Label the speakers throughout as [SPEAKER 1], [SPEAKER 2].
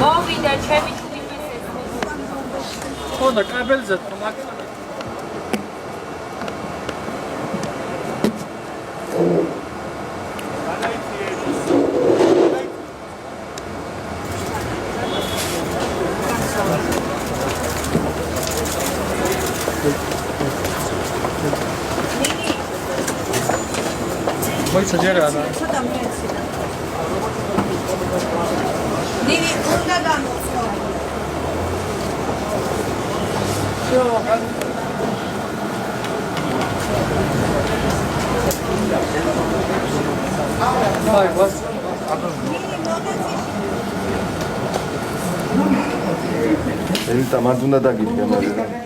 [SPEAKER 1] მოვიდა ჩემი თვითის ეს.
[SPEAKER 2] ხო და კაბელზე თმაკ მოიცა ჯერა და
[SPEAKER 3] ცოტა მეცი. ნინი უნდა გამოსვა.
[SPEAKER 2] აი ვას
[SPEAKER 4] ელიტა მანდ უნდა დაგიდგა მაგრამ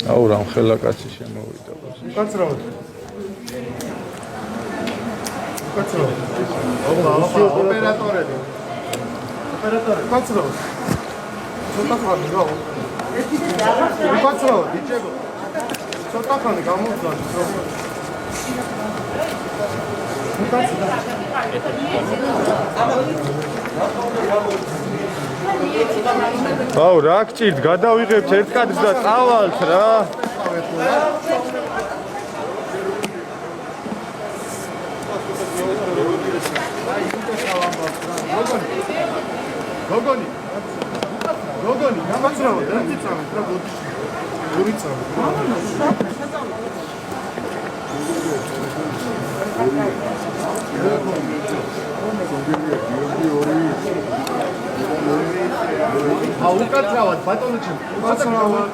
[SPEAKER 5] აუ რამ ხელა კაცი შემოვიდა
[SPEAKER 4] კაცრავად ოპერატორები კაცრავად ცოტა ხანი რა კაცრავად იჭებო ცოტა ხანი გამოვძალი
[SPEAKER 5] აუ რა გჭირთ გადავიღებთ ერთ კადრს და წავალთ რა
[SPEAKER 4] გოგონი გამაცრავად ერთი წამით რა ბოდიში ორი წამით უკაცრავად ბატონო ჩემ უკაცრავად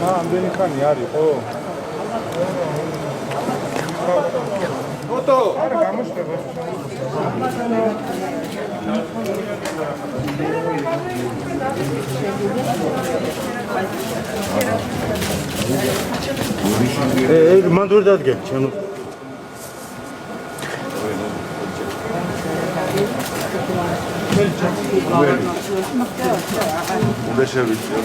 [SPEAKER 5] ამდენი ხანი არის ხო
[SPEAKER 4] ფოტო
[SPEAKER 5] არა გამოშვება
[SPEAKER 4] მანდ ვერ დადგები ჩანო უნდა შევიწიო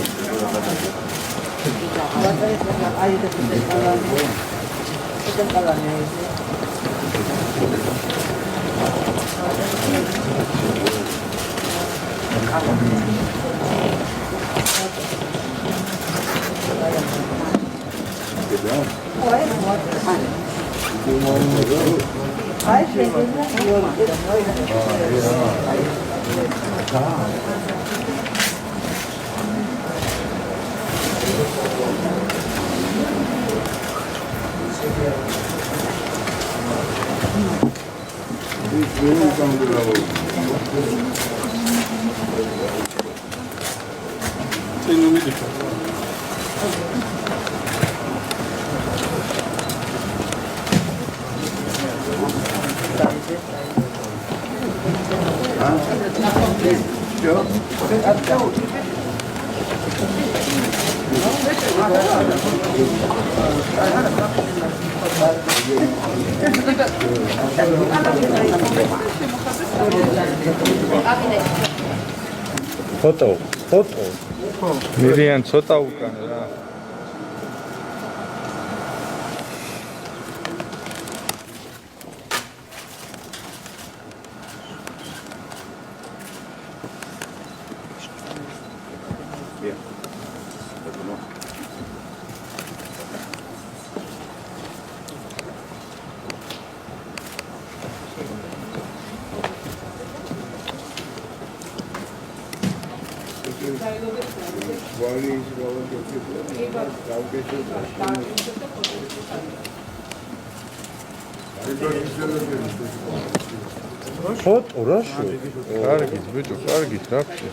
[SPEAKER 5] ფოტო მირიან ცოტა უკან რა ფოტო რაშო კარგით ბიჭო კარგით რა ხშე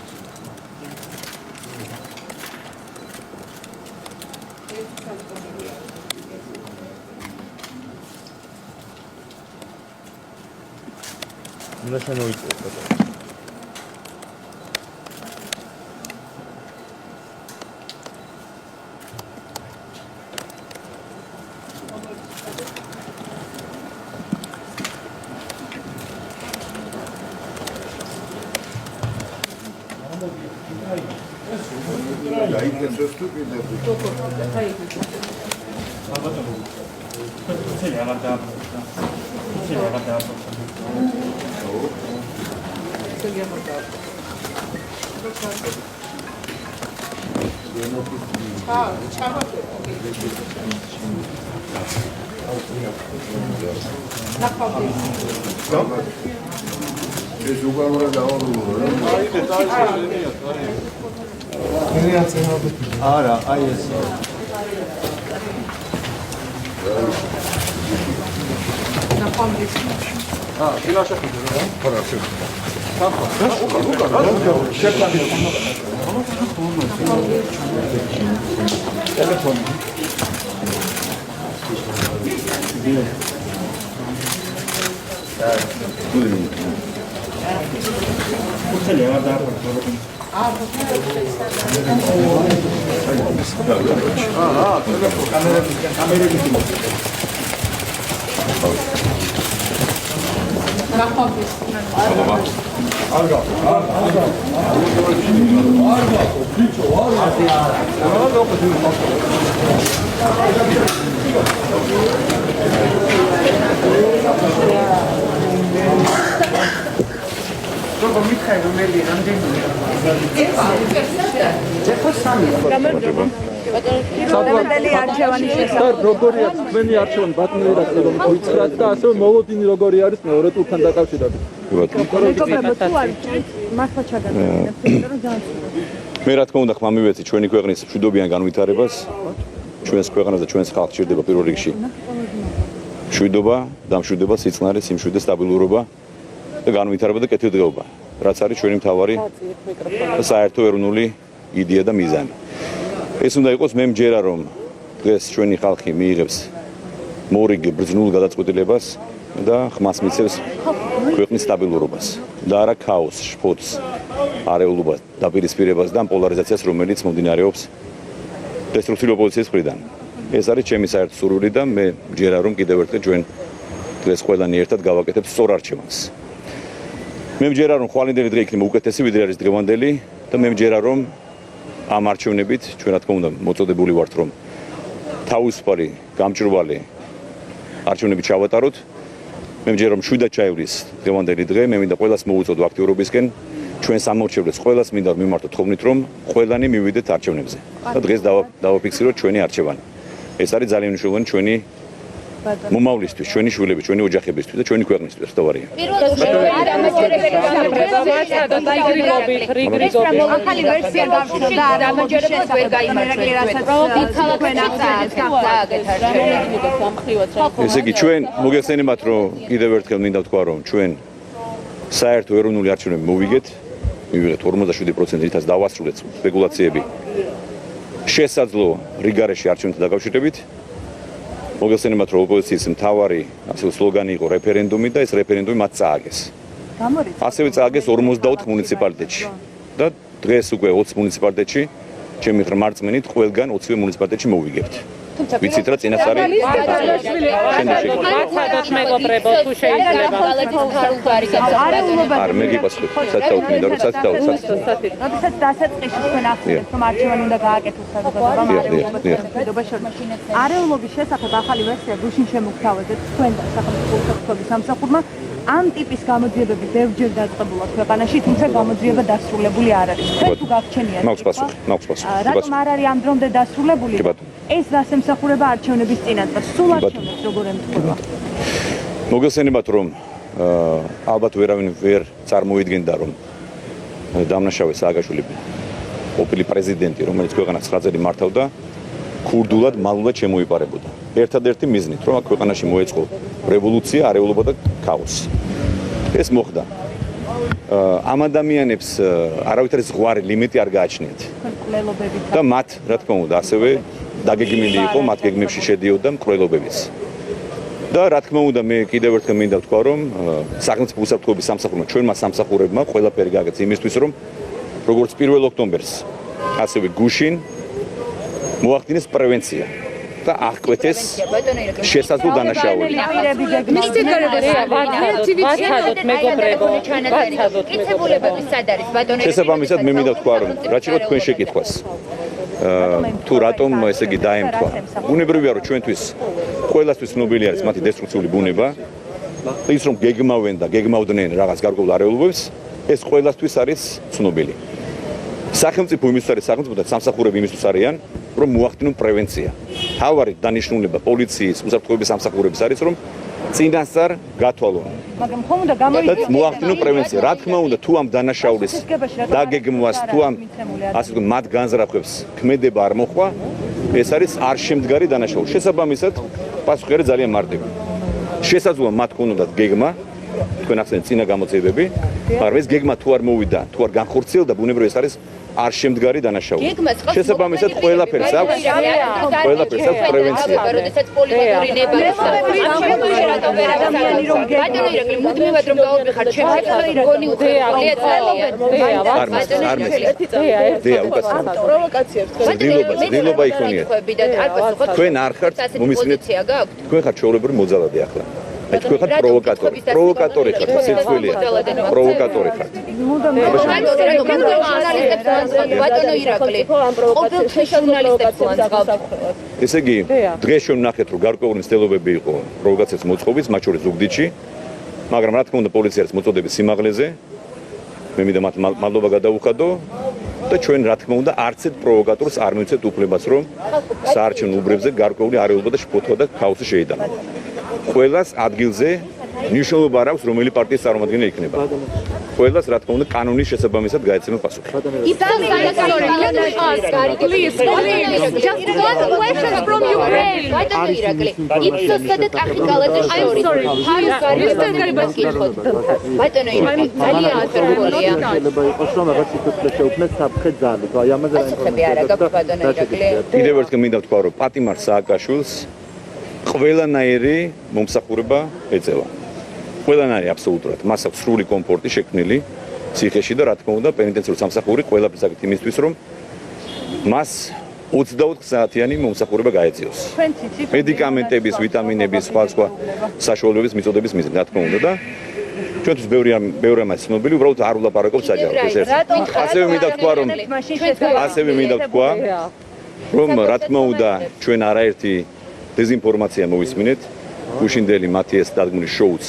[SPEAKER 5] უნდა შემოიწევო ფოტო არა, აი ეს.
[SPEAKER 6] როგორია თქვენი არჩევანი ბატონი რედაქტორი რომ გიცხრათ და ასევე მოლოდინი როგორი არის მეორე ტურთან დაკავშირებით.
[SPEAKER 7] მე რა თქმა უნდა ხმა მივეცი ჩვენი ქვეყნის მშვიდობიან განვითარებას, ჩვენს ქვეყანას და ჩვენს ხალხს სჭირდება პირველ რიგში მშვიდობა, დამშვიდობა, სიწყნარე, სიმშვიდე, სტაბილურობა და განვითარება და კეთილდღეობა, რაც არის ჩვენი მთავარი საერთო ეროვნული იდეა და მიზანი. ეს უნდა იყოს მე მჯერა რომ დღეს ჩვენი ხალხი მიიღებს მორიგ ბრძნულ გადაწყვეტილებას და ხმას მიცემს ქვეყნის სტაბილურობას და არა ქაოსს, შფოთს, არეულობას, დაპირისპირებას და პოლარიზაციას, რომელიც მომდინარეობს დესტრუქციული ოპოზიციის მხრიდან. ეს არის ჩემი საერთო სურვილი და მე მჯერა რომ კიდევ ერთხელ ჩვენ დღეს ყველანი ერთად გავაკეთებთ სწორ არჩევანს. მე მჯერა რომ ხვალინდელი დღე იქნება უკეთესი ვიდრე არის დღევანდელი და მე მჯერა რომ ამ არჩევნებით ჩვენ რა თქმა უნდა მოწოდებული ვართ რომ თავისუფალი გამჭვირვალე არჩევნები ჩავატაროთ. მე მჯერა რომ შვიდად ჩაივლის დღევანდელი დღე, მე მინდა ყველას მოუწოდო აქტიურობისკენ, ჩვენ სამორჩევლებს ყველას მინდა მიმართოთ თხოვნით რომ ყველანი მივიდეთ არჩევნებზე და დღეს დავაფიქსიროთ ჩვენი არჩევანი. ეს არის ძალიან მნიშვნელოვანი ჩვენი მომავლისთვის, ჩვენი შვილების, ჩვენი ოჯახებისთვის და ჩვენი ქვეყნისთვის თავარია.
[SPEAKER 3] ახალი ვერსია გავშვა და არამოჯერებოდ ვერ გაიმართება.
[SPEAKER 7] ესე იგი ჩვენ მოგეხსენებათ რომ კიდევ ერთხელ მინდა ვთქვა რომ ჩვენ საერთო ეროვნული არჩევნები მოვიგეთ, მივიღეთ 47% ითაც დავასრულეთ სპეკულაციები შესაძლო რიგარეში არჩევნებთან დაკავშირებით. მოგეხსენებათ რომ ოპოზიციის მთავარი ასე სლოგანი იყო რეფერენდუმი და ეს რეფერენდუმი მათ წააგეს. ასევე წააგეს 44 მუნიციპალიტეტში და დღეს უკვე 20 მუნიციპალიტეტში ჩემი ღრმარწმენით ყველგან 20 მუნიციპალიტეტში მოვიგებთ. ვიცით რა წინას არის? არ მე გიპასუხებ, სათაუთ მინდა რომ სათაუთ.
[SPEAKER 3] როდესაც დასაწყისში თქვენ ახსენეთ რომ არჩევანი უნდა გააკეთოს საზოგადოებამ არეულობის შესახებ ახალი ვერსია გუშინ შემოგთავაზეთ თქვენ და სახელმწიფო უსაფრთხოების სამსახურმა ამ ტიპის გამოძიებები ბევრჯერ დაწყებულა ქვეყანაში, თუმცა გამოძიება დასრულებული არ არის. თქვენ თუ გაგჩენიათ
[SPEAKER 7] მაქვს პასუხი.
[SPEAKER 3] რატომ არ არის ამ დრომდე დასრულებული? ეს რას ემსახურება არჩევნების წინადღეს? სულ არჩევნებს როგორ ემთხვევა?
[SPEAKER 7] მოგეხსენებათ რომ ალბათ ვერავინ ვერ წარმოიდგენდა რომ დამნაშავე სააკაშვილი ყოფილი პრეზიდენტი, რომელიც ქვეყანას 9 წელი მართავდა, ქურდულად, მალულად შემოიპარებოდა. ერთადერთი მიზნით, რომ ქვეყანაში მოეწყო რევოლუცია, არეულობა და ქაოსი. ეს მოხდა. ამ ადამიანებს არავითარი ზღვარი ლიმიტი არ გააჩნიათ. და მათ, რა თქმა უნდა, ასევე დაგეგმილი იყო, მათ გეგმებში შედიოდა მკვლელობებიც. და რა თქმა უნდა, მე კიდევ ერთხელ მინდა ვთქვა, რომ სახელმწიფო უსაფრთხოების სამსახურმა, ჩვენმა სამსახურებმა ყველაფერი გააკეთა იმისთვის, რომ როგორც 1 ოქტომბერს, ასევე გუშინ მოახდინეს პრევენცია და აღკვეთეს შესაძლო დანაშაულები. შესაბამისად მე მინდა ვთქვა, რომ რაც შეეხება თქვენ შეკითხვას. თუ რატომ ესე იგი დაემთხვა. ბუნებრივია რომ ჩვენთვის ყველასთვის ცნობილი არის მათი დესტრუქციული ბუნება. ის რომ გეგმავენ და გეგმავდნენ რაღაც გარკვეულ არეულობებს, ეს ყველასთვის არის ცნობილი. სახელმწიფო იმისთვის არის სახელმწიფო და სამსახურები იმისთვის არიან, რომ მოახდინონ პრევენცია. თავარი დანიშნულება პოლიციის, უსაფრთხოების სამსახურების არის, რომ წინასწარ გათვალონ.
[SPEAKER 3] მაგრამ ხომ უნდა გამოიწვიოს
[SPEAKER 7] მოახდინონ პრევენცია. რა თქმა უნდა, თუ ამ დანაშაულის დაგეგმვას, თუ ამ ასე ვთქვათ, მათ განზრახვებს ქმედება არ მოხვა, ეს არის არ შემდგარი დანაშაული. შესაბამისად, პასუხი არის ძალიან მარტივი. შესაძლოა მათ ქონოდათ გეგმა, თქვენ ახსენეთ წინა გამოძიებები, მაგრამ ეს გეგმა თუ არ მოვიდა, თუ არ განხორციელდა, ბუნებრივია ეს არის არ შემდგარი დანაშაული. შესაბამისად, ყველაფერს აქვს პრევენცია.
[SPEAKER 1] როდესაც პოლიტიკური ნება ადამიანი რომ გეგმავენ, მუდმივად რომ გაუვიხარ ჩემს გონი უხეავია ძალიან.
[SPEAKER 7] დილობა იქონიათ. თქვენ არ ხართ მომისმინეთ. თქვენ ხართ ჩვეულებრივი მოძალადე ახლა. თქვენ ხართ პროვოკატორი. პროვოკატორი ხართ, სიცხვილია. პროვოკატორი ხართ.
[SPEAKER 1] ბატონო ირაკლი, ყოველთვის ჟურნალისტებს ვანძღავთ.
[SPEAKER 7] ესე იგი, დღეს ჩვენ ვნახეთ, რომ გარკვეული მცდელობები იყო პროვოკაციას მოწყობის, მათ შორის ზუგდიდში, მაგრამ რა თქმა უნდა, პოლიცია არის მოწოდების სიმაღლეზე. მე მინდა მათ მადლობა გადაუხადო და ჩვენ რა თქმა უნდა, არც ერთ პროვოკატორს არ მივცეთ უფლებას, რომ საარჩევნო უბნებზე გარკვეული არეულობა და შფოთვა და ქაოსი შეიტანა. ყველას ადგილზე ნიშნულობა არ აქვს, რომელი პარტიის წარმომადგენელი იქნება. ყველას რა თქმა უნდა კანონის შესაბამისად გაეცემა პასუხი. კიდევ ერთხელ მინდა ვთქვა, რომ პატიმარ სააკაშვილს ყველანაირი მომსახურება ეწევა. ყველანაირი აბსოლუტურად. მას აქვს სრული კომფორტი შექმნილი ციხეში და რა თქმა უნდა პენიტენციური სამსახური ყველაფერს აკეთებს იმისთვის, რომ მას 24 საათიანი მომსახურება გაეწიოს. მედიკამენტების, ვიტამინების, სხვა საშუალებების მიწოდების მიზნით, რა თქმა უნდა და ჩვენთვის ბევრი ამას ცნობილი, უბრალოდ არ ვლაპარაკობთ საჯაროდ ეს ერთი. ასევე მინდა ვთქვა, რომ რა თქმა უნდა ჩვენ არაერთი დეზინფორმაცია მოვისმინეთ, უშინდელი მათი ეს დადგმული შოუც.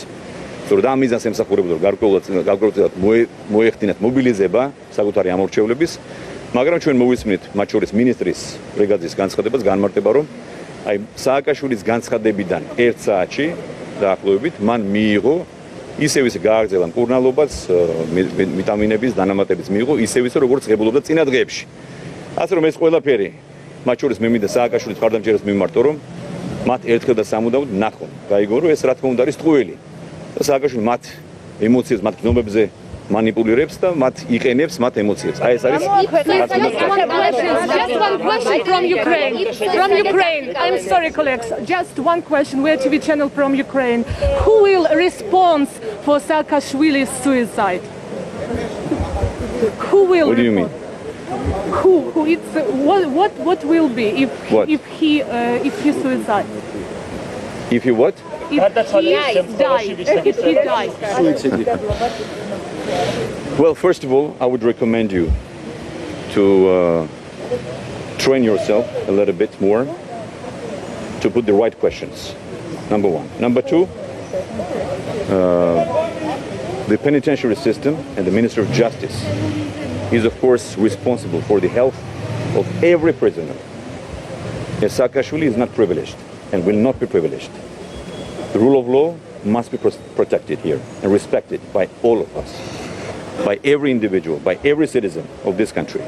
[SPEAKER 7] სწორედ ამ მიზანს ემსახურებოდა, რომ გარკვეულად მოეხდინათ მობილიზება საკუთარი ამორჩევლების, მაგრამ ჩვენ მოვისმინეთ მათ შორის მინისტრის ბრიგადის განცხადებას, განმარტება, რომ აი სააკაშვილის განცხადებიდან 1 საათში დაახლოებით მან მიიღო ისევ ისე გააგრძელა მკურნალობაც, ვიტამინების, დანამატების მიიღო ისევ ისე როგორც ღებულობდა წინა დღეებში. ასე რომ ეს ყველაფერი მათ შორის მე მინდა სააკაშვილის მხარდამჭერებს მიმართო, რომ მათ ერთხელ და სამუდამოდ ნახონ, გაიგო, რომ ეს რა თქმა უნდა არის ტყუილი. და სააკაშვილი მათ ემოციებს, მათ გრძნობებზე manipulირებს და მათ იყენებს მათ ემოციებს. აი ეს არის
[SPEAKER 8] Just one question from Ukraine. From Ukraine. I'm sorry, colleagues. Just one question. We're TV channel from Ukraine. Who will respond for Saakashvili's suicide? Who will?
[SPEAKER 7] What do you mean?
[SPEAKER 8] Who? It's what will be if he suicide?
[SPEAKER 7] If you what?
[SPEAKER 8] If he dies.
[SPEAKER 7] Well, first of all, I would recommend you to train yourself a little bit more to put the right questions. Number one. Number two, the penitentiary system and the Minister of Justice is, of course, responsible for the health of every prisoner. Saakashvili is not privileged and will not be privileged. The rule of law must be protected here and respected by all of us, by every individual, by every citizen of this country.